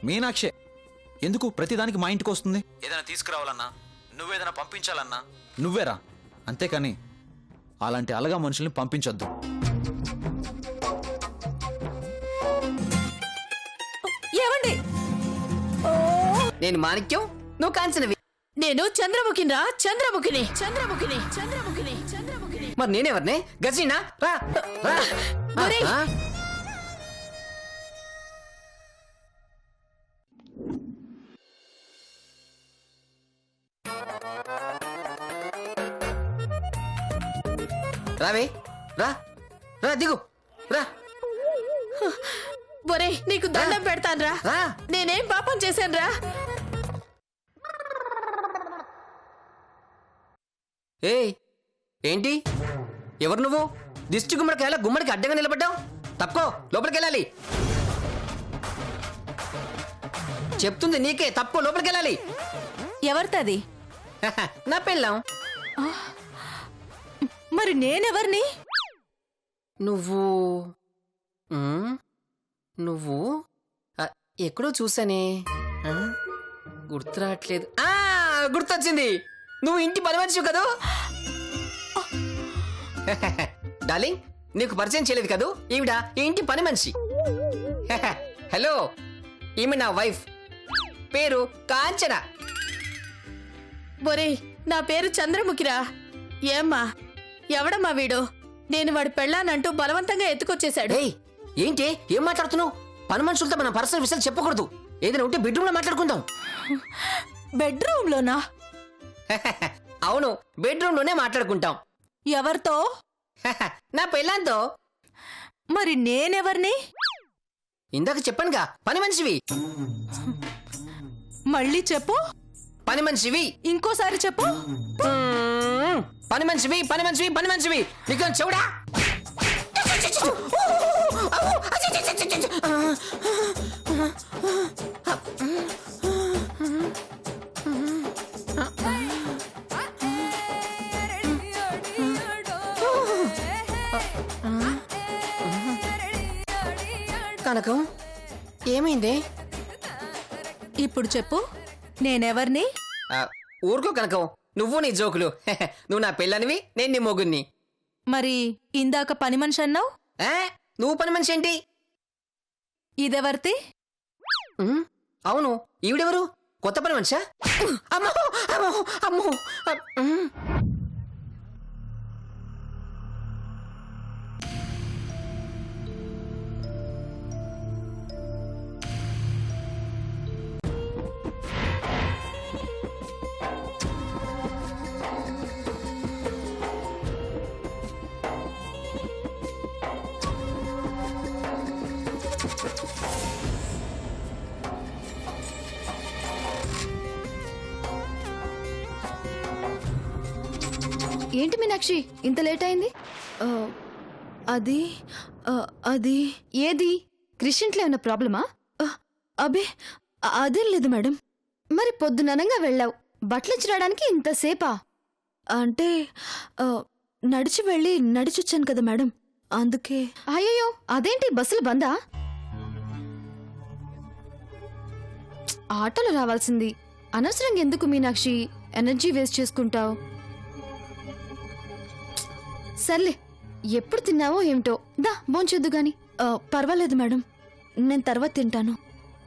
మీనాక్షే. ఎందుకు ప్రతిదానికి మా ఇంటికి వస్తుంది? ఏదైనా తీసుకురావాలన్నా, నువ్వేదైనా పంపించాలన్నా నువ్వేరా. అంతేకాని అలాంటి అలగా మనుషుల్ని పంపించొద్దు. ఏమండి? నేను మాణిక్యం, నువ్వు కాంచనవి. నేను చంద్రముఖిని రా. చంద్రముఖిని. మరి నేనెవరిని? గజీనా? రా రా. ఒరేయ్. ఆ? రావే, రా రా, దిగు రా. ఒరేయ్, నీకు దండం పెడతాను రా. రా. నేనేం పాపం చేశాను రా? ఏయ్, ఏంటి? ఎవరు నువ్వు? దిష్టి గుమ్మడికాయల గుమ్మడికి అడ్డంగా నిలబడ్డావు. తప్పుకో, లోపలికి వెళ్ళాలి. చెప్తుంది నీకే, తప్పుకో, లోపలికి వెళ్ళాలి. ఎవరితది? నా పెళ్ళాం. మరి నేనెవరిని? నువ్వు నువ్వు ఎక్కడో చూసానే. గుర్తురాట్లేదు. గుర్తొచ్చింది. నువ్వు ఇంటి పని మనిషి కదూ? డార్లింగ్, నీకు పరిచయం చేయలేదు కదూ? ఈవిడ ఈ ఇంటి పని మనిషి. హలో, ఈమె నా వైఫ్, పేరు కాంచన. ఒరేయ్, నా పేరు చంద్రముఖిరా. ఏమ్మా, ఎవడమ్మా వీడు? నేను వాడి పెళ్ళానంటూ బలవంతంగా ఎత్తుకొచ్చేశాడు. ఏయ్, ఏంటి ఏం మాట్లాడుతున్నావు? పని మనుషులతో మన పర్సనల్ విషయాలు చెప్పకూడదు. ఏదైనా ఉంటే బెడ్రూమ్ లో మాట్లాడుకుందాం. బెడ్రూమ్ లోనా? అవును, బెడ్రూమ్ లోనే మాట్లాడుకుంటాం. ఎవరితో? నా పెళ్ళాంతో. మరి నేనెవరిని? ఇందాక చెప్పానుగా, పని మనిషివి. మళ్ళీ చెప్పు. పని మనిషివి. ఇంకోసారి చెప్పు. పని మనిషివి, పని మనిషివి, పని మనిషివి. నీకు చెవుడా? కనకం, ఏమైంది? ఇప్పుడు చెప్పు, నేనెవరిని? ఊరుకో కనకం, నువ్వు నీ జోకులు. నువ్వు నా పెళ్ళనివి, నేను నీ మొగుణ్ణి. మరి ఇందాక పని మనిషి అన్నావు? నువ్వు పని మనిషి ఏంటి? ఇదెవరిది? అవును, ఈవిడెవరు? కొత్త పని మనిషా? అమ్మో అమ్మో అమ్మో. ఏంటి మీనాక్షి, ఇంత లేట్ అయింది? అది అది ఏది? క్రిస్టియన్లో ఏమైనా ప్రాబ్లమా? అబే, అదేం లేదు మేడం. మరి పొద్దుననంగా వెళ్ళావు, బట్టలు ఇచ్చి రావడానికి ఇంతసేపా? అంటే నడిచి వెళ్ళి నడిచొచ్చాను కదా మేడం, అందుకే. అయ్యో, అదేంటి బస్సులు బందా? ఆటోలో రావాల్సింది. అనవసరంగా ఎందుకు మీనాక్షి ఎనర్జీ వేస్ట్ చేసుకుంటావు? సర్లే, ఎప్పుడు తిన్నావో ఏమిటో. దా భోంచొద్దు గాని. పర్వాలేదు మేడం, నేను తర్వాత తింటాను.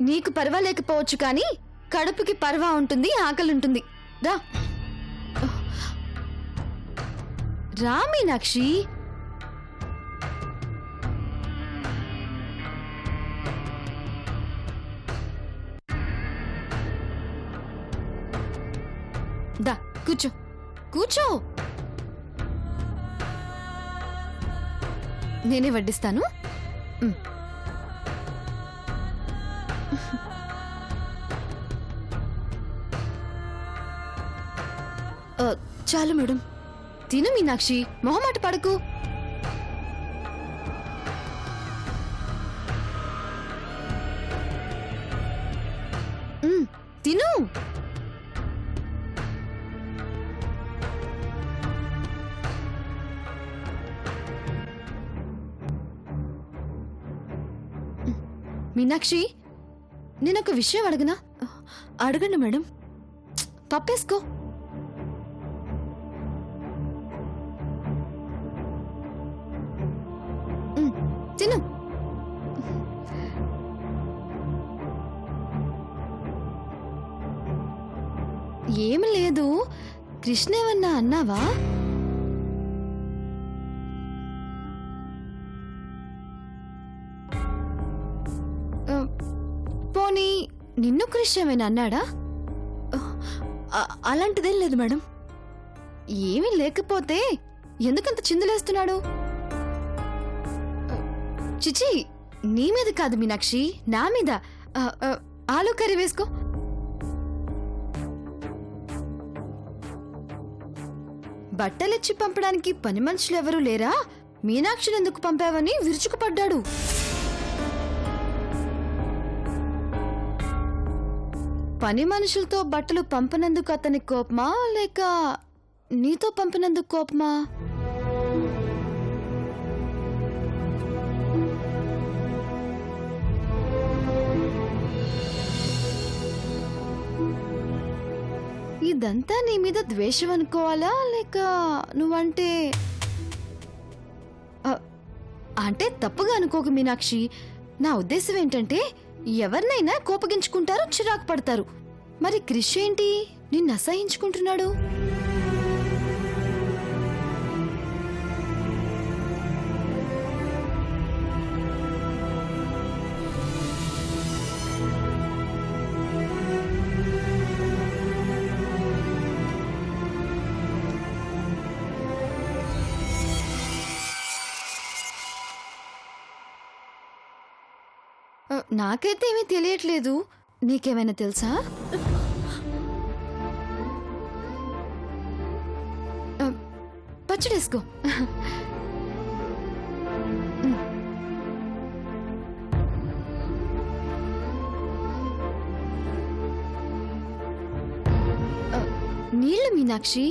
నీకు పర్వాలేకపోవచ్చు కానీ కడుపుకి పర్వా ఉంటుంది, ఆకలి ఉంటుంది. దా రా మీనాక్షి. దా కూర్చో, కూర్చో. నేనే వడ్డిస్తాను. చాలు మేడం, తిను మీనాక్షి, మొహమాట పడకు. తిను. మీనాక్షి, నేను ఒక విషయం అడగనా? అడగండి మేడం. పప్పేసుకో. తిను. ఏమి లేదు. కృష్ణ ఏమన్నా అన్నావా? పోనీ నిన్ను కృష్ణ ఏమైనా అన్నాడా? అలాంటిదేం లేదు మేడం. ఏమీ లేకపోతే ఎందుకంత చిందులేస్తున్నాడు? చిచి, నీ మీద కాదు మీనాక్షి, నా మీద. ఆలు కర్రీ వేసుకో. బట్టలిచ్చి పంపడానికి పని మనుషులు ఎవరూ లేరా? మీనాక్షిని ఎందుకు పంపావని విరుచుకుపడ్డాడు. పని మనుషులతో బట్టలు పంపనందుకు అతని కోపమా, లేక నీతో పంపినందుకు కోపమా? ఇదంతా నీ మీద ద్వేషం అనుకోవాలా, లేక నువ్వంటే అంటే తప్పుగా అనుకోకు మీనాక్షి. నా ఉద్దేశం ఏంటంటే, ఎవరినైనా కోపగించుకుంటారు, చిరాకు పడతారు. మరి క్రిష్ ఏంటి నిన్ను అసహించుకుంటున్నాడు? నాకైతే ఏమీ తెలియట్లేదు. నీకేమైనా తెలుసా? పచ్చడేసుకో. నీళ్ళు మీనాక్షి.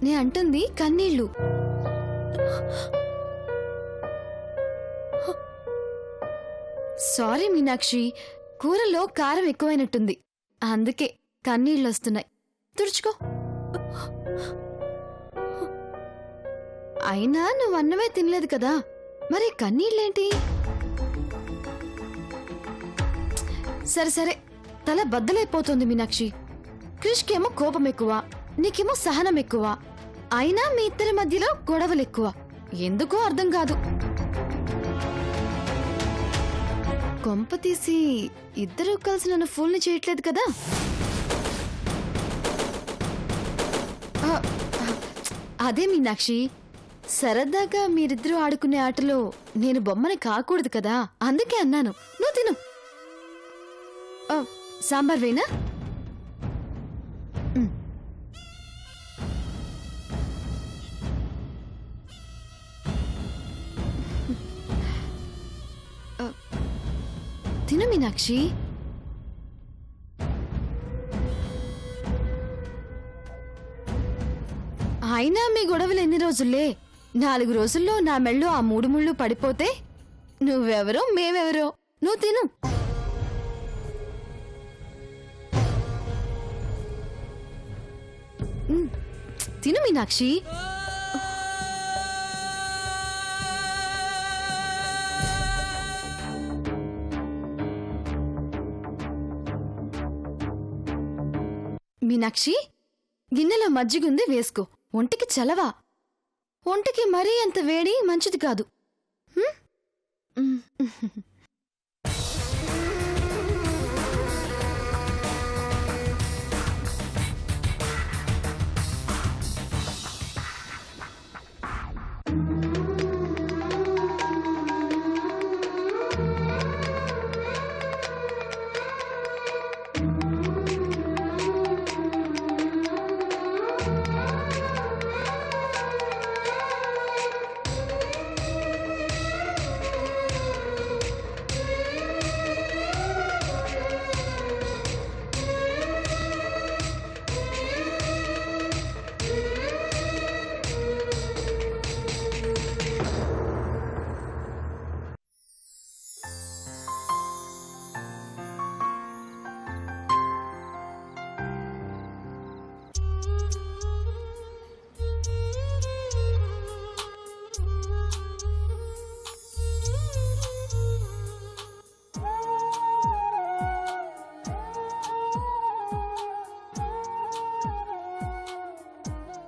నే అంటుంది కన్నీళ్ళు. సారీ మీనాక్షి, కూరలో కారం ఎక్కువైనట్టుంది, అందుకే కన్నీళ్ళు వస్తున్నాయి. తుడుచుకో. అయినా నువ్వు అన్నమే తినలేదు కదా, మరి కన్నీళ్ళేంటి? సరే సరే, తల బద్దలైపోతుంది మీనాక్షి. క్రిష్కేమో కోపం ఎక్కువ, నీకేమో సహనం ఎక్కువ. అయినా మీ ఇద్దరి మధ్యలో గొడవలు ఎక్కువ. ఎందుకో అర్థం కాదు. కొంప తీసి ఇద్దరూ కలిసి నన్ను ఫుల్ని చేయట్లేదు కదా? అదే మీనాక్షి, సరదాగా మీరిద్దరూ ఆడుకునే ఆటలో నేను బొమ్మని కాకూడదు కదా, అందుకే అన్నాను. నువ్వు తిను. సాంబార్ వేనా? తిను మీనాక్షి. అయినా మీ గొడవలు ఎన్ని రోజుల్లే? 4 రోజుల్లో నా మెళ్ళో ఆ 3 ముళ్ళు పడిపోతే నువ్వెవరో మేమెవరో. నువ్వు తిను. తిను మీనాక్షి. మీనాక్షి, గిన్నెలో మజ్జిగుంది, వేసుకో. ఒంటికి చలవా. ఒంటికి మరీ అంత వేడి మంచిది కాదు.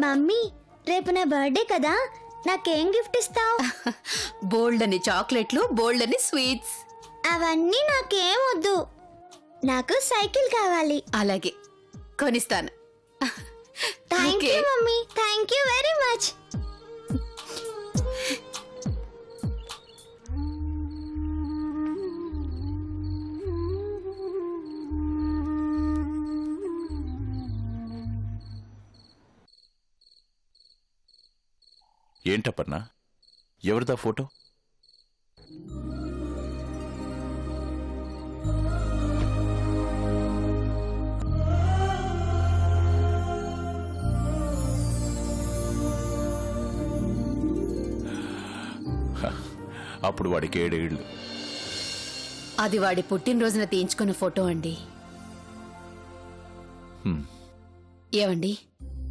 మమ్మీ రేపు నా బర్త్డే కదా నాకేం గిఫ్ట్ ఇస్తావు? బోల్డ్ అని చాక్లెట్లు, బోల్డ్ అని స్వీట్స్. అవన్నీ నాకేం వద్దు, నాకు సైకిల్ కావాలి. అలాగే కొనిస్తాను. Thank you Okay. Mummy, thank you very much. ఏంటప్పన్నా, ఎవరిదా ఫోటో? అప్పుడు వాడికి 7 ఏళ్ళు. అది వాడి పుట్టినరోజున తీయించుకున్న ఫోటో అండి. ఏవండి,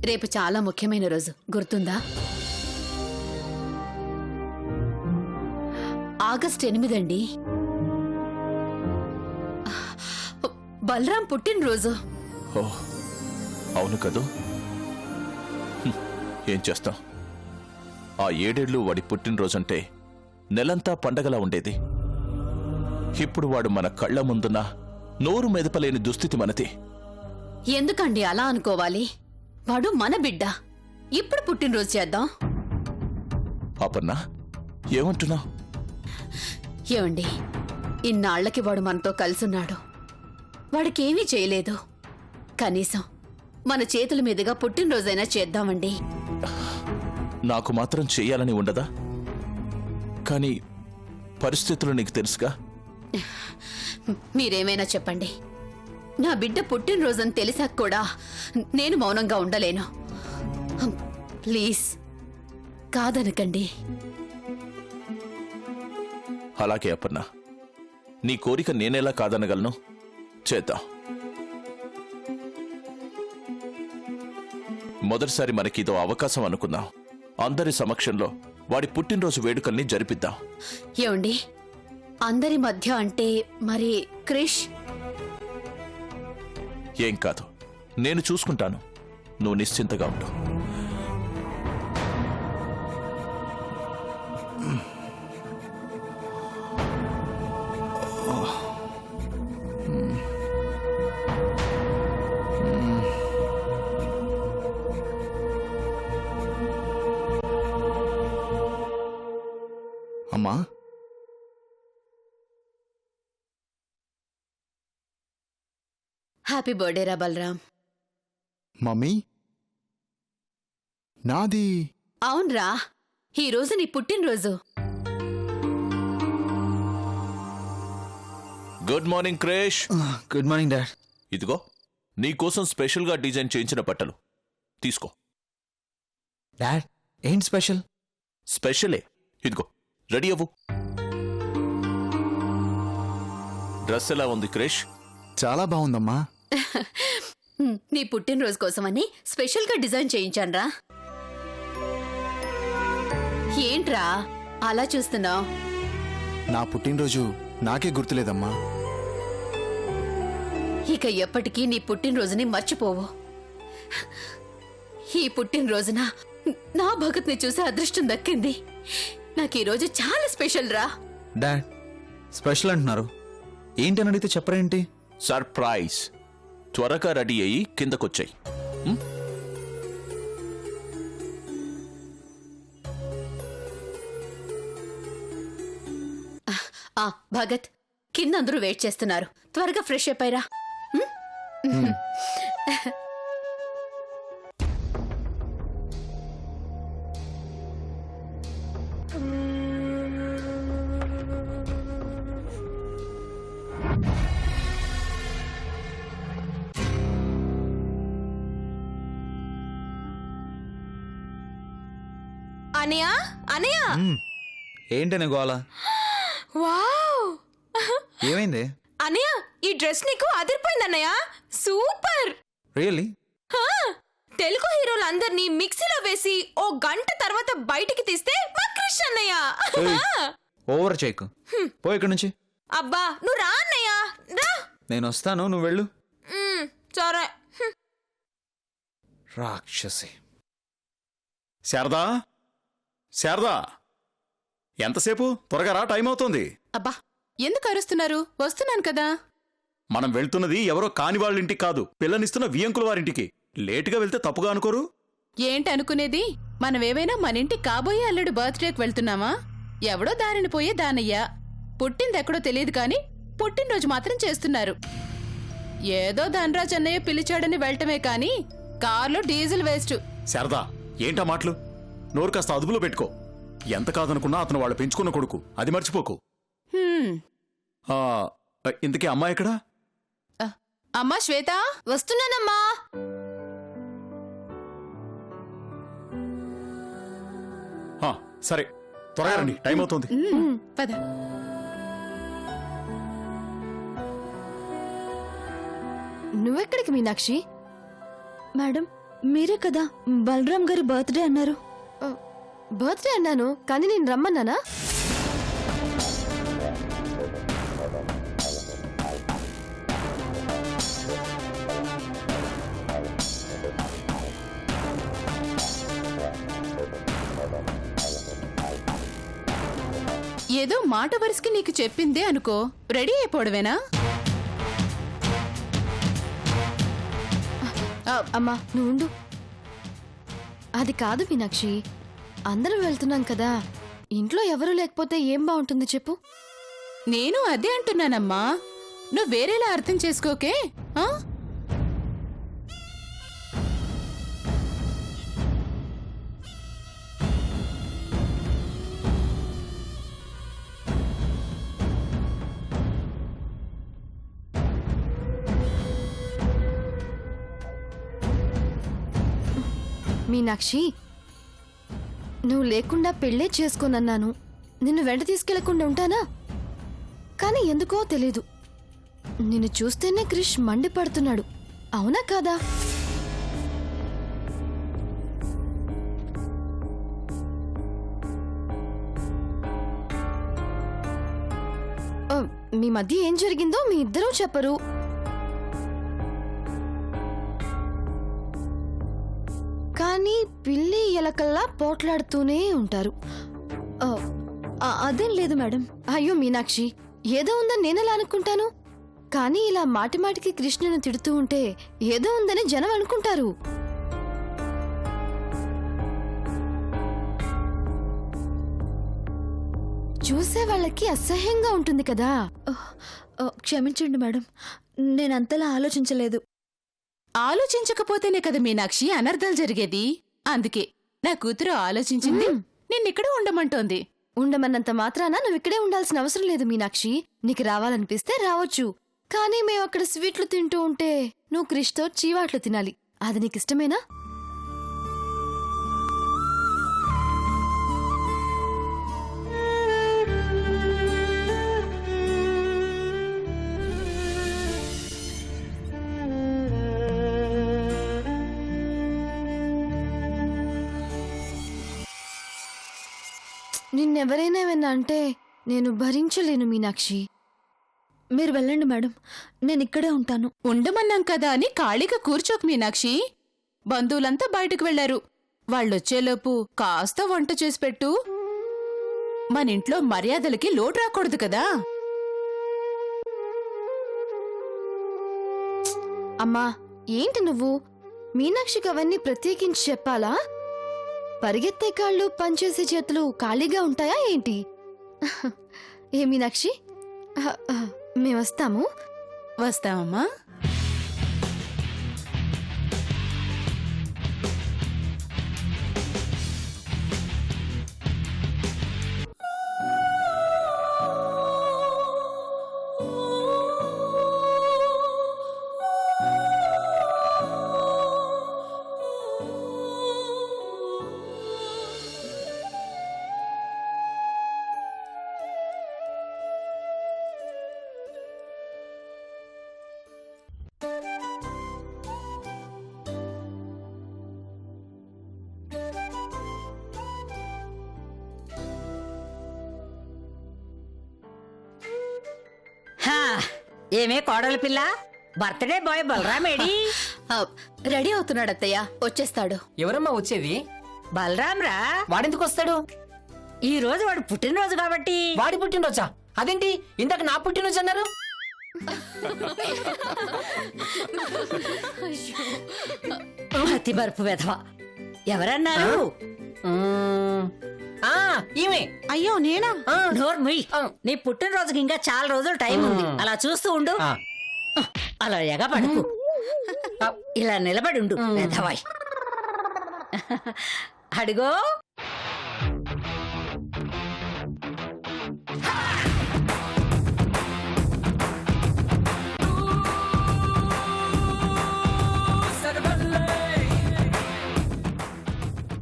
రేపు చాలా ముఖ్యమైన రోజు, గుర్తుందా? ఆగస్ట్ 8 అండి, బలరాం పుట్టినరోజు. ఓ అవును కదూ. ఏం చేస్తాం, ఆ 7 ఏళ్ళు వాడి పుట్టినరోజంటే నెలంతా పండగలా ఉండేది. ఇప్పుడు వాడు మన కళ్ళ ముందున్న నోరు మెదపలేని దుస్థితి మనది. ఎందుకండి అలా అనుకోవాలి? వాడు మన బిడ్డ, ఇప్పుడు పుట్టినరోజు చేద్దాం. అపర్ణ, ఏమంటున్నావు? ఏమండి, ఇన్నాళ్లకి వాడు మనతో కలిసున్నాడు, వాడికేమీ చేయలేదు. కనీసం మన చేతుల మీదుగా పుట్టినరోజైనా చేద్దామండి. నాకు మాత్రం చెయ్యాలని ఉండదా? కానీ పరిస్థితులు నీకు తెలుసుగా. మీరేమైనా చెప్పండి, నా బిడ్డ పుట్టినరోజని తెలిసాక కూడా నేను మౌనంగా ఉండలేను. ప్లీజ్ కాదనకండి. అలాగే అపర్ణ, నీ కోరిక నేనెలా కాదనగలను? చేద్దాం. మొదటిసారి మనకిదో అవకాశం అనుకుందాం. అందరి సమక్షంలో వాడి పుట్టినరోజు వేడుకల్ని జరిపిద్దాం. ఏమండి, అందరి మధ్య అంటే మరి క్రిష్? ఏం కాదు, నేను చూసుకుంటాను. నువ్వు నిశ్చింతగా ఉండు. అమ్మా, హ్యాపీ బర్త్డే రా బలరాం. మమ్మీ, నాది అవునరా, ఈ రోజు నీ పుట్టినరోజు. గుడ్ మార్నింగ్ క్రేష్. Good morning dad. ఇదిగో నీకోసం స్పెషల్గా డిజైన్ చేయించిన బట్టలు తీసుకో. డాడ్, ఏంటి స్పెషల్? స్పెషలే, ఇదిగో రెడీ అవ్వు. డ్రెస్ ఎలా ఉంది క్రేష్? చాలా బాగుందమ్మా. నీ పుట్టినరోజు కోసమని స్పెషల్ గా డిజైన్ చేయించాన్రా. ఏంట్రా అలా చూస్తున్నావు? నా పుట్టినరోజు నాకే గుర్తులేదమ్మా. ఇక ఎప్పటికీ నీ పుట్టినరోజుని మర్చిపోవు. ఈ పుట్టినరోజున నా భగత్ని చూసే అదృష్టం దక్కింది. నాకు ఈ రోజు చాలా స్పెషల్ రా. డాడ్, స్పెషల్ అంటున్నారు, ఏంటి అని అడిగితే చెప్పరేంటి? సర్ప్రైజ్. త్వరగా రెడీ అయ్యి కిందకొచ్చాయి. భగత్, కింద అందరూ వెయిట్ చేస్తున్నారు, త్వరగా ఫ్రెష్ అయిపోయిరా. అనయ్య, అనయ్య, ఏంటనే గోళ? వావ్! ఏమైంది? అనయ్య, ఈ డ్రెస్ నీకు అదిరిపోయింది అన్నయ్య, సూపర్. రియల్లీ? హా, తెలుగు హీరోలందరినీ మిక్సీలో వేసి ఓ గంట తర్వాత బయటికి తీస్తే మా క్రిష్ అన్నయ్య. ఓవర్ చేయకు, పో ఇక్కడి నుంచి. అబ్బా, నువ్వు రా అన్నయ్య, రా. నేను వస్తాను, నువ్వు వెళ్ళు. సరే. రాక్షసి. శారదా శారదా ఎంతసేపు త్వరగా రా, టైం అవుతోంది. అబ్బా ఎందుకు అరుస్తున్నారు? వస్తున్నాను కదా. మనం వెళ్తున్నది ఎవరో కాని వాళ్ళింటికి కాదు, పిల్లనిస్తున్న వియంకుల వారింటికి. లేటుగా వెళ్తే తప్పుగా అనుకోరు? ఏంటి అనుకునేది? మనమేమైనా మన ఇంటి కాబోయే అల్లుడు బర్త్డేకి వెళ్తున్నామా? ఎవడో దారిని పోయే దానయ్య. పుట్టిందెక్కడో తెలియదు కాని పుట్టినరోజు మాత్రం చేస్తున్నారు. ఏదో ధనరాజ్ అన్నయ్య పిలిచాడని వెళ్ళటమే కాని కార్లో డీజిల్ వేస్ట్. శారదా ఏంటా మాటలు? నోరు కాస్త అదుపులో పెట్టుకో. ఎంత కాదనుకున్నా అతను వాళ్ళు పెంచుకున్న కొడుకు, అది మర్చిపోకు. ఆ, ఇంతకీ అమ్మాయి ఎక్కడా? అమ్మా శ్వేత, వస్తున్నానమ్మా. ఆ, సరే త్వరగా రండి, టైం అవుతోంది. పద. నువ్వెక్కడికి మీనాక్షి? మేడం మీరే కదా బలరాం గారి బర్త్డే అన్నారు. బర్త్డే అన్నాను కానీ నేను రమ్మన్నానా? ఏదో మాట వరుసకి నీకు చెప్పిందే అనుకో, రెడీ అయిపోవడమేనా? అమ్మా నువ్వు ఉండు. అది కాదు మీనాక్షి, అందరం వెళ్తున్నాం కదా, ఇంట్లో ఎవరూ లేకపోతే ఏం బాగుంటుంది చెప్పు. నేను అదే అంటున్నానమ్మా, నువ్వు వేరేలా అర్థం చేసుకోకే. ఆ? మీనాక్షి నువ్వు లేకుండా పెళ్ళే చేసుకోనన్నాను, నిన్ను వెంట తీసుకెళ్లకుండా ఉంటానా? కానీ ఎందుకో తెలీదు, నిన్ను చూస్తేనే క్రిష్ మండిపడుతున్నాడు. అవునా కాదా? మీ మధ్య ఏం జరిగిందో మీ ఇద్దరూ చెప్పరు. కానీ పిల్లి ఎలకల్లా పోట్లాడుతూనే ఉంటారు. అదేం లేదు మేడం. అయ్యో మీనాక్షి, ఏదో ఉందని నేనెలా అనుకుంటాను? కానీ ఇలా మాటిమాటికి కృష్ణను తిడుతూ ఉంటే ఏదో ఉందని జనం అనుకుంటారు. చూసే వాళ్ళకి అసహ్యంగా ఉంటుంది కదా. క్షమించండి మేడం, నేనంతలా ఆలోచించలేదు. ఆలోచించకపోతేనే కదా మీనాక్షి అనర్థాలు జరిగేది. అందుకే నా కూతురు ఆలోచించింది, నిన్నిక్కడ ఉండమంటోంది. ఉండమన్నంత మాత్రాన నువ్వు ఇక్కడే ఉండాల్సిన అవసరం లేదు మీనాక్షి. నీకు రావాలనిపిస్తే రావచ్చు, కానీ మేము అక్కడ స్వీట్లు తింటూ ఉంటే నువ్వు క్రిష్తో చీవాట్లు తినాలి. అది నీకిష్టమేనా? నిన్నెవరైనా ఏమన్నా అంటే నేను భరించలేను మీనాక్షి. మీరు వెళ్ళండి మేడం, నేను ఇక్కడే ఉంటాను. ఉండమన్నాం కదా అని ఖాళీగా కూర్చోకు మీనాక్షి. బంధువులంతా బయటకు వెళ్లారు, వాళ్ళొచ్చేలోపు కాస్త వంట చేసి పెట్టు. మన ఇంట్లో మర్యాదలకి లోటు రాకూడదు కదా. అమ్మా ఏంటి నువ్వు? మీనాక్షికి అవన్నీ ప్రత్యేకించి చెప్పాలా? పరిగెత్తే కాళ్ళు పనిచేసే చేతులు ఖాళీగా ఉంటాయా ఏంటి? ఏ మీనాక్షి, మేమొస్తాము. వస్తామమ్మా. ఏమే కోడలి పిల్ల, బర్త్డే బాయ్ బలరామేడి? రెడీ అవుతున్నాడు అత్తయ్య, వచ్చేస్తాడు. ఎవరమ్మా వచ్చేది? బలరాం రా. వాడెందుకు వస్తాడు? ఈ రోజు వాడు పుట్టినరోజు కాబట్టి. వాడి పుట్టినరోజా? అదేంటి ఇందాక నా పుట్టినరోజు అన్నారు? అతి బరుపు వెధవ. ఎవరన్నారు? ఆ, ఈమె. అయ్యో నేనా? నోర్ముయ్. నీ పుట్టినరోజుకి ఇంకా చాలా రోజులు టైం ఉంది. అలా చూస్తూ ఉండు. ఆ. అలా ఎగబడుకు. ఇలా నిలబడి ఉండు వెధవాయ్. అడుగో.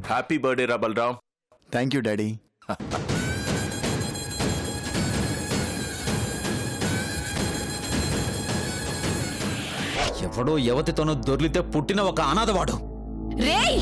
హ్యాపీ బర్త్డే రా బలరాం. Thank you daddy. ఎవడో యువతితోనూ దొర్లితే పుట్టిన ఒక అనాథవాడు. రేయ్